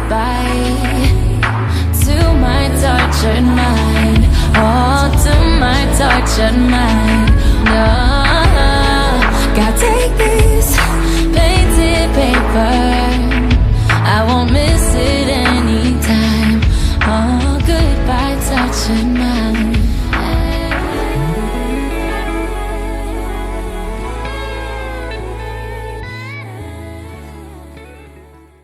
goodbye to my tortured mind. Oh, to my tortured mind. No, gotta take this painted paper. I won't miss it anytime. Oh, goodbye, tortured mind.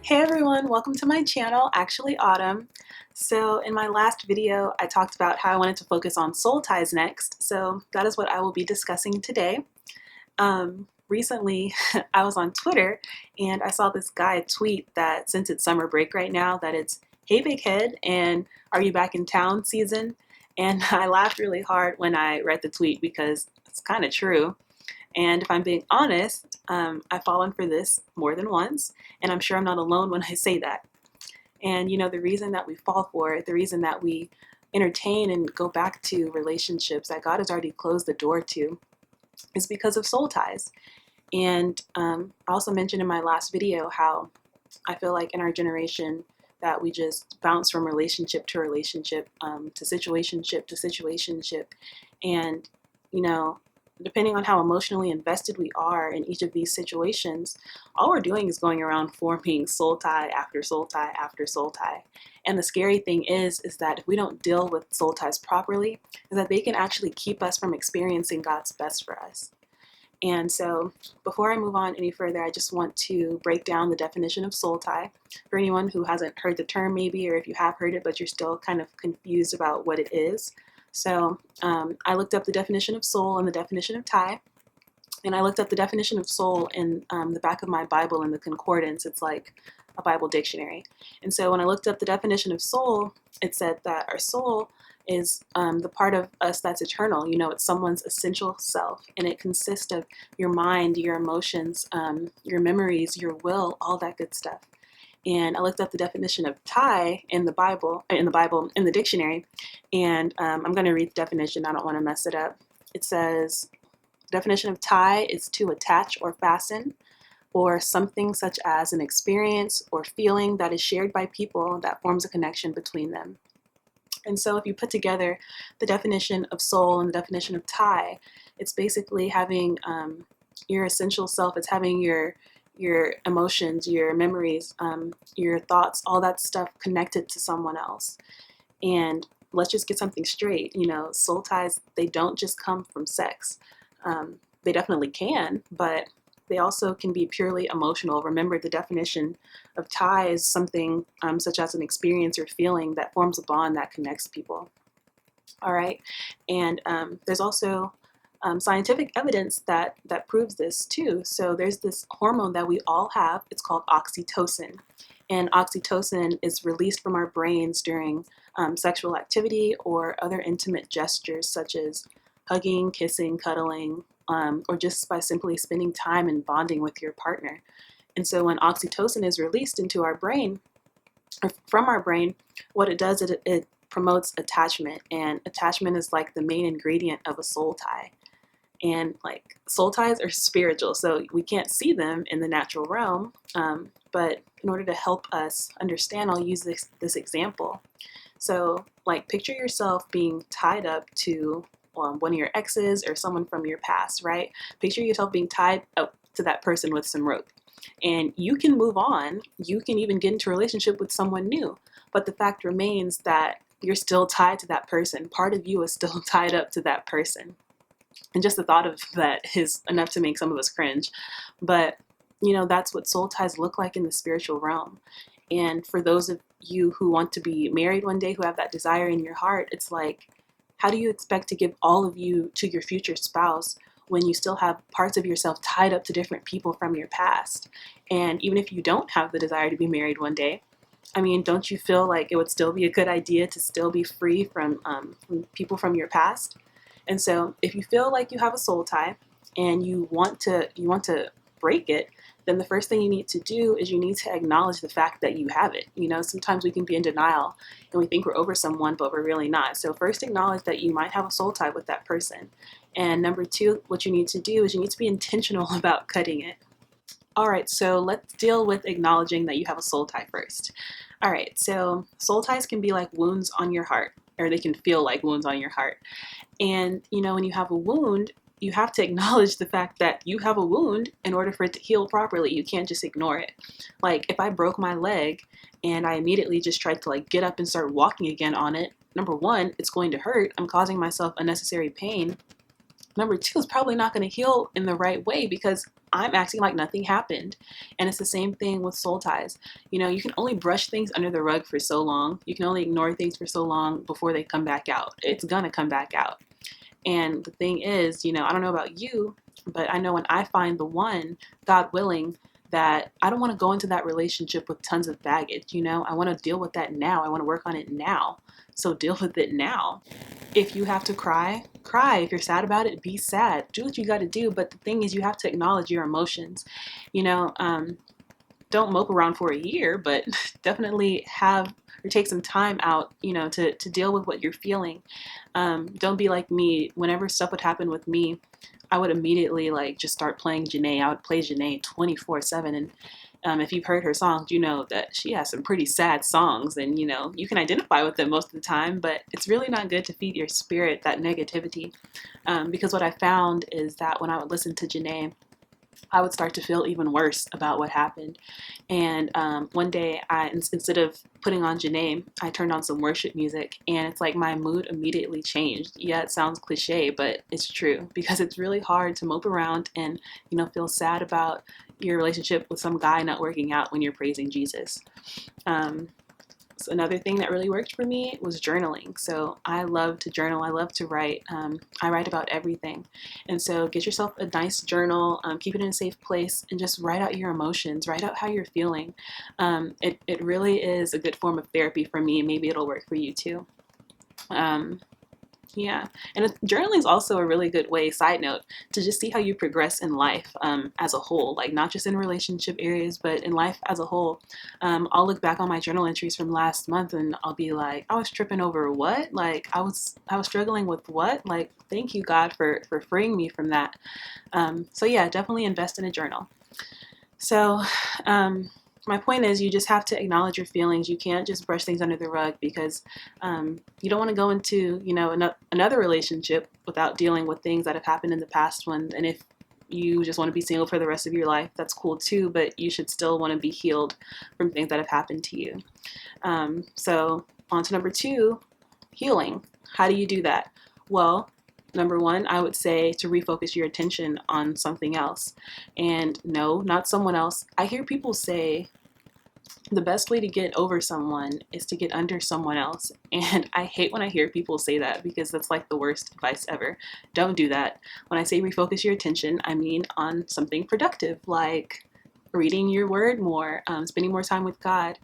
Hey everyone, welcome to my channel, Actually Autumn. So in my last video, I talked about how I wanted to focus on soul ties next, so that is what I will be discussing today. Recently, I was on Twitter and I saw this guy tweet that since it's summer break right now, that it's "Hey Big Head" and "Are you back in town" season. And I laughed really hard when I read the tweet because it's kind of true. And if I'm being honest, I've fallen for this more than once, and I'm sure I'm not alone when I say that. And you know, the reason that we fall for it, the reason that we entertain and go back to relationships that God has already closed the door to, is because of soul ties. And I also mentioned in my last video how I feel like in our generation that we just bounce from relationship to relationship, to situationship to situationship. And, you know, depending on how emotionally invested we are in each of these situations, all we're doing is going around forming soul tie after soul tie after soul tie. And the scary thing is that if we don't deal with soul ties properly, is that they can actually keep us from experiencing God's best for us. And so before I move on any further, I just want to break down the definition of soul tie for anyone who hasn't heard the term maybe, or if you have heard it but you're still kind of confused about what it is. So I looked up the definition of soul and the definition of tie, and I looked up the definition of soul in the back of my Bible in the concordance. It's like a Bible dictionary. And so when I looked up the definition of soul, it said that our soul is the part of us that's eternal. You know, it's someone's essential self, and it consists of your mind, your emotions, your memories, your will, all that good stuff. And I looked up the definition of tie in the dictionary, and I'm going to read the definition. I don't want to mess it up. It says, definition of tie is to attach or fasten, or something such as an experience or feeling that is shared by people that forms a connection between them. And so if you put together the definition of soul and the definition of tie, it's basically having your essential self. It's having your emotions, your memories, your thoughts, all that stuff connected to someone else. And let's just get something straight. You know, soul ties, they don't just come from sex. They definitely can, but they also can be purely emotional. Remember, the definition of tie is something such as an experience or feeling that forms a bond that connects people. All right, and there's also scientific evidence that proves this too. So there's this hormone that we all have. It's called oxytocin, and oxytocin is released from our brains during sexual activity or other intimate gestures such as hugging, kissing, cuddling, or just by simply spending time and bonding with your partner. And so when oxytocin is released into our brain, or from our brain, what it does, it promotes attachment. And attachment is like the main ingredient of a soul tie. And like soul ties are spiritual, so we can't see them in the natural realm. But in order to help us understand, I'll use this example. So like picture yourself being tied up to one of your exes or someone from your past, right? Picture yourself being tied up to that person with some rope. And you can move on. You can even get into a relationship with someone new. But the fact remains that you're still tied to that person. Part of you is still tied up to that person. And just the thought of that is enough to make some of us cringe. But, you know, that's what soul ties look like in the spiritual realm. And for those of you who want to be married one day, who have that desire in your heart, it's like, how do you expect to give all of you to your future spouse when you still have parts of yourself tied up to different people from your past? And even if you don't have the desire to be married one day, I mean, don't you feel like it would still be a good idea to still be free from people from your past? And so if you feel like you have a soul tie and you want to break it, then the first thing you need to do is you need to acknowledge the fact that you have it. You know, sometimes we can be in denial and we think we're over someone, but we're really not. So first acknowledge that you might have a soul tie with that person. And number two, what you need to do is you need to be intentional about cutting it. All right, so let's deal with acknowledging that you have a soul tie first. All right, so soul ties can be like wounds on your heart, or they can feel like wounds on your heart. And, when you have a wound, you have to acknowledge the fact that you have a wound in order for it to heal properly. You can't just ignore it. Like, if I broke my leg and I immediately just tried to like get up and start walking again on it, number one, it's going to hurt. I'm causing myself unnecessary pain. Number two, it's probably not going to heal in the right way because I'm acting like nothing happened. And it's the same thing with soul ties. You can only brush things under the rug for so long. You can only ignore things for so long before they come back out. It's going to come back out. And the thing is, I don't know about you, but I know when I find the one, God willing, that I don't want to go into that relationship with tons of baggage. I want to deal with that now. I want to work on it now. So deal with it now. If you have to cry, cry. If you're sad about it, be sad. Do what you got to do. But the thing is, you have to acknowledge your emotions. Don't mope around for a year, but definitely have or take some time out, to deal with what you're feeling. Don't be like me. Whenever stuff would happen with me, I would immediately like just start playing Janae. I would play Janae 24/7. And if you've heard her songs, you know that she has some pretty sad songs, and you can identify with them most of the time, but it's really not good to feed your spirit that negativity. Because what I found is that when I would listen to Janae, I would start to feel even worse about what happened. And one day, instead of putting on Janae, I turned on some worship music, and it's like my mood immediately changed. Yeah, it sounds cliche, but it's true because it's really hard to mope around and feel sad about your relationship with some guy not working out when you're praising Jesus. So another thing that really worked for me was journaling. So I love to journal. I love to write. I write about everything. And so get yourself a nice journal, keep it in a safe place, and just write out your emotions. Write out how you're feeling. It really is a good form of therapy for me. Maybe it'll work for you too. Yeah, and journaling is also a really good way, side note, to just see how you progress in life as a whole, like not just in relationship areas, but in life as a whole. I'll look back on my journal entries from last month and I'll be like, I was tripping over what? Like I was struggling with what? Like, thank you, God, for freeing me from that. So yeah, definitely invest in a journal. So, my point is, you just have to acknowledge your feelings. You can't just brush things under the rug because you don't want to go into, another relationship without dealing with things that have happened in the past one. And if you just want to be single for the rest of your life, that's cool too. But you should still want to be healed from things that have happened to you. So on to number two, healing. How do you do that? Well, number one, I would say to refocus your attention on something else. And no, not someone else. I hear people say the best way to get over someone is to get under someone else. And I hate when I hear people say that because that's like the worst advice ever. Don't do that. When I say refocus your attention, I mean on something productive, like reading your word more, spending more time with God,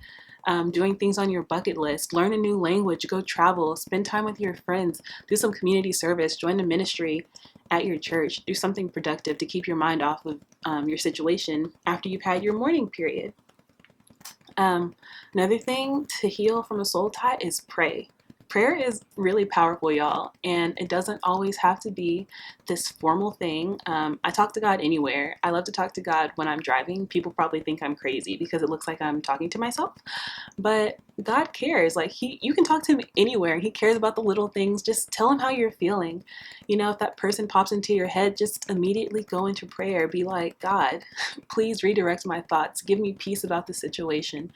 doing things on your bucket list, learn a new language, go travel, spend time with your friends, do some community service, join the ministry at your church, do something productive to keep your mind off of your situation after you've had your mourning period. Another thing to heal from a soul tie is pray. Prayer is really powerful, y'all, and it doesn't always have to be this formal thing. I talk to God anywhere. I love to talk to God when I'm driving. People probably think I'm crazy because it looks like I'm talking to myself, but God cares. Like you can talk to him anywhere. He cares about the little things. Just tell him how you're feeling. If that person pops into your head, just immediately go into prayer. Be like, God, please redirect my thoughts. Give me peace about the situation.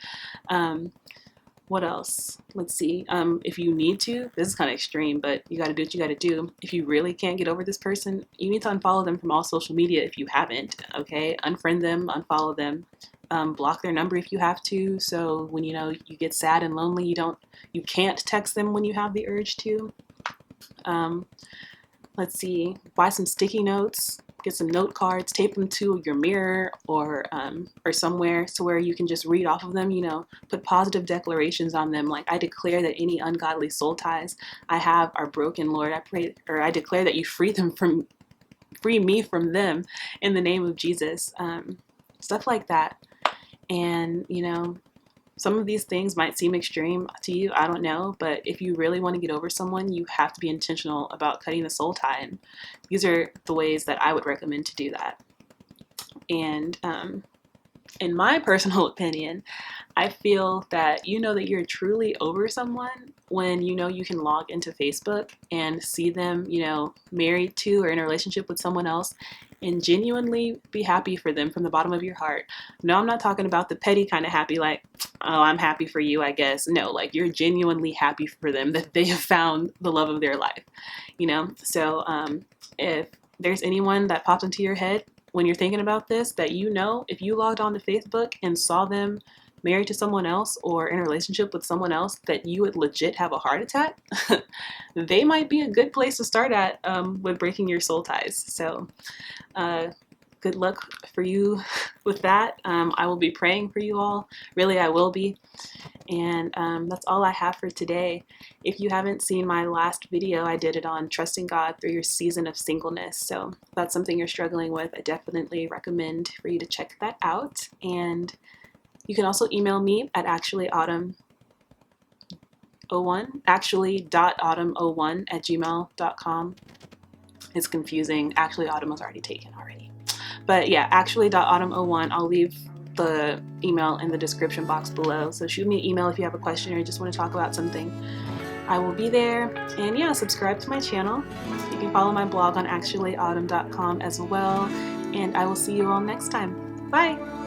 What else? Let's see. If you need to, this is kind of extreme, but you got to do what you got to do. If you really can't get over this person, you need to unfollow them from all social media if you haven't, okay? Unfriend them, unfollow them, block their number if you have to. So when, you get sad and lonely, you can't text them when you have the urge to. Let's see, buy some sticky notes, get some note cards, tape them to your mirror or somewhere to where you can just read off of them, put positive declarations on them. Like, I declare that any ungodly soul ties I have are broken, Lord. I declare that you free me from them in the name of Jesus. Stuff like that. And, some of these things might seem extreme to you, I don't know, but if you really want to get over someone, you have to be intentional about cutting the soul tie. And these are the ways that I would recommend to do that. And in my personal opinion, I feel that you know that you're truly over someone when you know you can log into Facebook and see them, married to or in a relationship with someone else and genuinely be happy for them from the bottom of your heart. No, I'm not talking about the petty kind of happy, like, oh, I'm happy for you, I guess. No, like you're genuinely happy for them that they have found the love of their life, So if there's anyone that pops into your head when you're thinking about this, that if you logged on to Facebook and saw them married to someone else or in a relationship with someone else, that you would legit have a heart attack, they might be a good place to start at with breaking your soul ties. So good luck for you with that. I will be praying for you all. Really, I will be. And that's all I have for today. If you haven't seen my last video, I did it on trusting God through your season of singleness. So if that's something you're struggling with, I definitely recommend for you to check that out. And you can also email me at actually.autumn01 It's confusing. Actually, Autumn was already taken already. But yeah, actually.autumn01. I'll leave the email in the description box below. So shoot me an email if you have a question or you just want to talk about something. I will be there. And yeah, subscribe to my channel. You can follow my blog on actuallyautumn.com as well. And I will see you all next time. Bye!